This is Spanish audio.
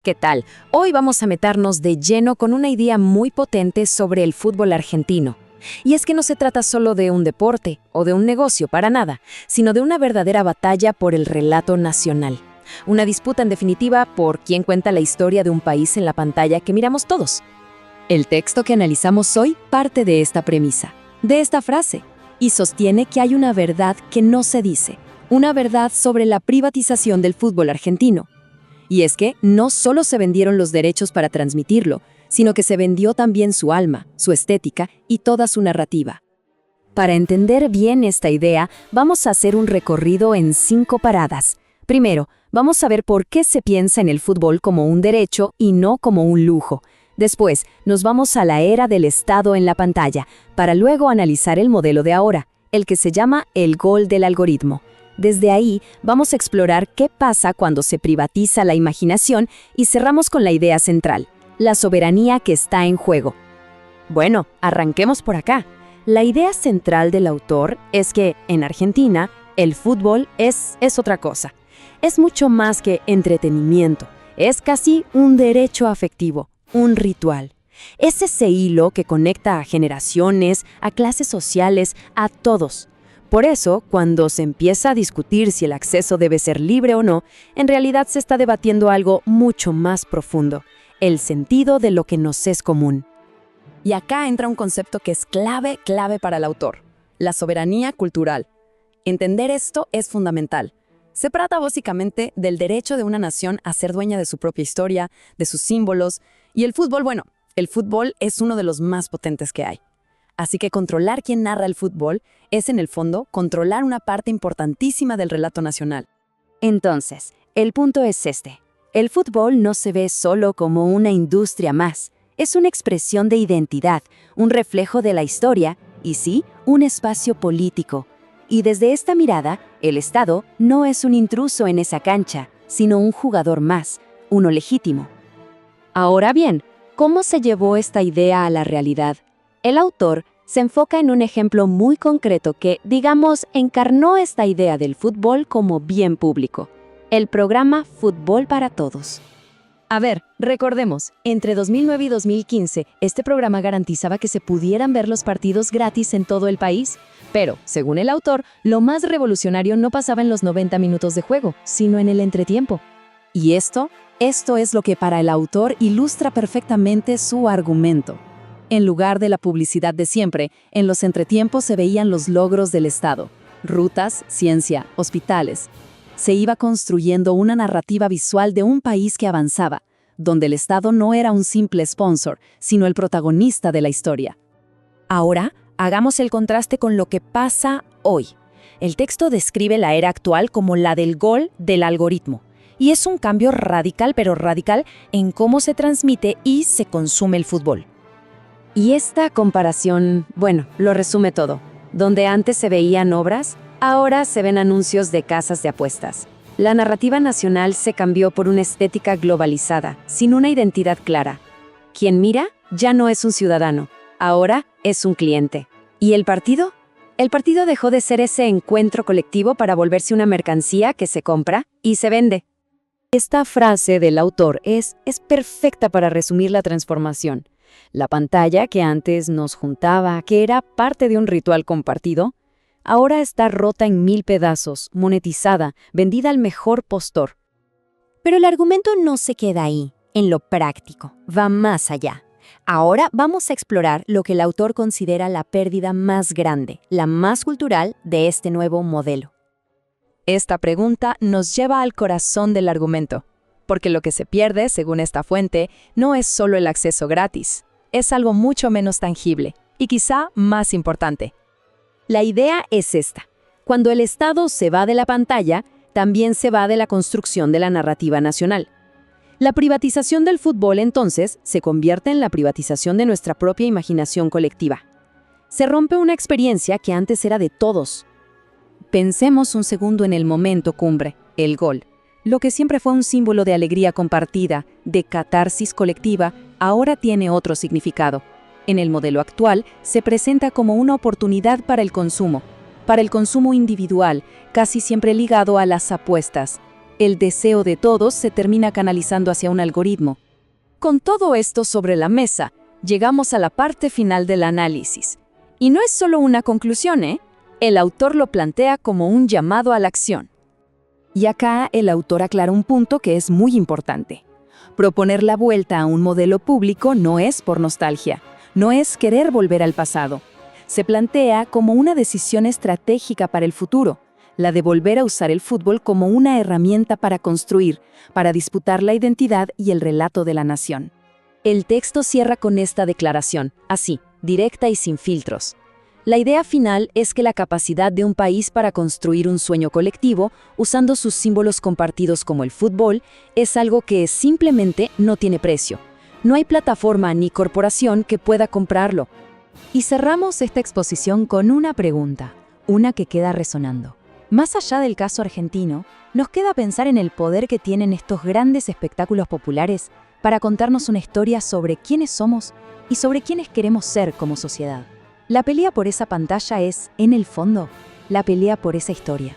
¿Qué tal? Hoy vamos a meternos de lleno con una idea muy potente sobre el fútbol argentino. Y es que no se trata solo de un deporte o de un negocio para nada, sino de una verdadera batalla por el relato nacional. Una disputa en definitiva por quién cuenta la historia de un país en la pantalla que miramos todos. El texto que analizamos hoy parte de esta premisa, de esta frase, y sostiene que hay una verdad que no se dice, una verdad sobre la privatización del fútbol argentino. Y es que no solo se vendieron los derechos para transmitirlo, sino que se vendió también su alma, su estética y toda su narrativa. Para entender bien esta idea, vamos a hacer un recorrido en 5 paradas. Primero, vamos a ver por qué se piensa en el fútbol como un derecho y no como un lujo. Después, nos vamos a la era del Estado en la pantalla, para luego analizar el modelo de ahora, el que se llama el gol del algoritmo. Desde ahí, vamos a explorar qué pasa cuando se privatiza la imaginación y cerramos con la idea central, la soberanía que está en juego. Bueno, arranquemos por acá. La idea central del autor es que, en Argentina, el fútbol es otra cosa. Es mucho más que entretenimiento. Es casi un derecho afectivo, un ritual. Es ese hilo que conecta a generaciones, a clases sociales, a todos. Por eso, cuando se empieza a discutir si el acceso debe ser libre o no, en realidad se está debatiendo algo mucho más profundo, el sentido de lo que nos es común. Y acá entra un concepto que es clave para el autor, la soberanía cultural. Entender esto es fundamental. Se trata básicamente del derecho de una nación a ser dueña de su propia historia, de sus símbolos, y el fútbol es uno de los más potentes que hay. Así que controlar quién narra el fútbol es, en el fondo, controlar una parte importantísima del relato nacional. Entonces, el punto es este. El fútbol no se ve solo como una industria más. Es una expresión de identidad, un reflejo de la historia y, sí, un espacio político. Y desde esta mirada, el Estado no es un intruso en esa cancha, sino un jugador más, uno legítimo. Ahora bien, ¿cómo se llevó esta idea a la realidad? El autor se enfoca en un ejemplo muy concreto que, digamos, encarnó esta idea del fútbol como bien público. El programa Fútbol para Todos. A ver, recordemos, entre 2009 y 2015, este programa garantizaba que se pudieran ver los partidos gratis en todo el país. Pero, según el autor, lo más revolucionario no pasaba en los 90 minutos de juego, sino en el entretiempo. Y esto es lo que para el autor ilustra perfectamente su argumento. En lugar de la publicidad de siempre, en los entretiempos se veían los logros del Estado, rutas, ciencia, hospitales. Se iba construyendo una narrativa visual de un país que avanzaba, donde el Estado no era un simple sponsor, sino el protagonista de la historia. Ahora, hagamos el contraste con lo que pasa hoy. El texto describe la era actual como la del gol del algoritmo, y es un cambio radical, pero radical, en cómo se transmite y se consume el fútbol. Y esta comparación, lo resume todo. Donde antes se veían obras, ahora se ven anuncios de casas de apuestas. La narrativa nacional se cambió por una estética globalizada, sin una identidad clara. Quien mira ya no es un ciudadano, ahora es un cliente. ¿Y el partido? El partido dejó de ser ese encuentro colectivo para volverse una mercancía que se compra y se vende. Esta frase del autor es perfecta para resumir la transformación. La pantalla que antes nos juntaba, que era parte de un ritual compartido, ahora está rota en 1000 pedazos, monetizada, vendida al mejor postor. Pero el argumento no se queda ahí, en lo práctico, va más allá. Ahora vamos a explorar lo que el autor considera la pérdida más grande, la más cultural de este nuevo modelo. Esta pregunta nos lleva al corazón del argumento, porque lo que se pierde, según esta fuente, no es solo el acceso gratis, es algo mucho menos tangible y quizá más importante. La idea es esta: cuando el Estado se va de la pantalla, también se va de la construcción de la narrativa nacional. La privatización del fútbol, entonces, se convierte en la privatización de nuestra propia imaginación colectiva. Se rompe una experiencia que antes era de todos. Pensemos un segundo en el momento cumbre, el gol. Lo que siempre fue un símbolo de alegría compartida, de catarsis colectiva, ahora tiene otro significado. En el modelo actual, se presenta como una oportunidad para el consumo individual, casi siempre ligado a las apuestas. El deseo de todos se termina canalizando hacia un algoritmo. Con todo esto sobre la mesa, llegamos a la parte final del análisis. Y no es solo una conclusión, ¿eh? El autor lo plantea como un llamado a la acción. Y acá el autor aclara un punto que es muy importante. Proponer la vuelta a un modelo público no es por nostalgia, no es querer volver al pasado. Se plantea como una decisión estratégica para el futuro, la de volver a usar el fútbol como una herramienta para construir, para disputar la identidad y el relato de la nación. El texto cierra con esta declaración, así, directa y sin filtros. La idea final es que la capacidad de un país para construir un sueño colectivo, usando sus símbolos compartidos como el fútbol, es algo que simplemente no tiene precio. No hay plataforma ni corporación que pueda comprarlo. Y cerramos esta exposición con una pregunta, una que queda resonando. Más allá del caso argentino, nos queda pensar en el poder que tienen estos grandes espectáculos populares para contarnos una historia sobre quiénes somos y sobre quiénes queremos ser como sociedad. La pelea por esa pantalla es, en el fondo, la pelea por esa historia.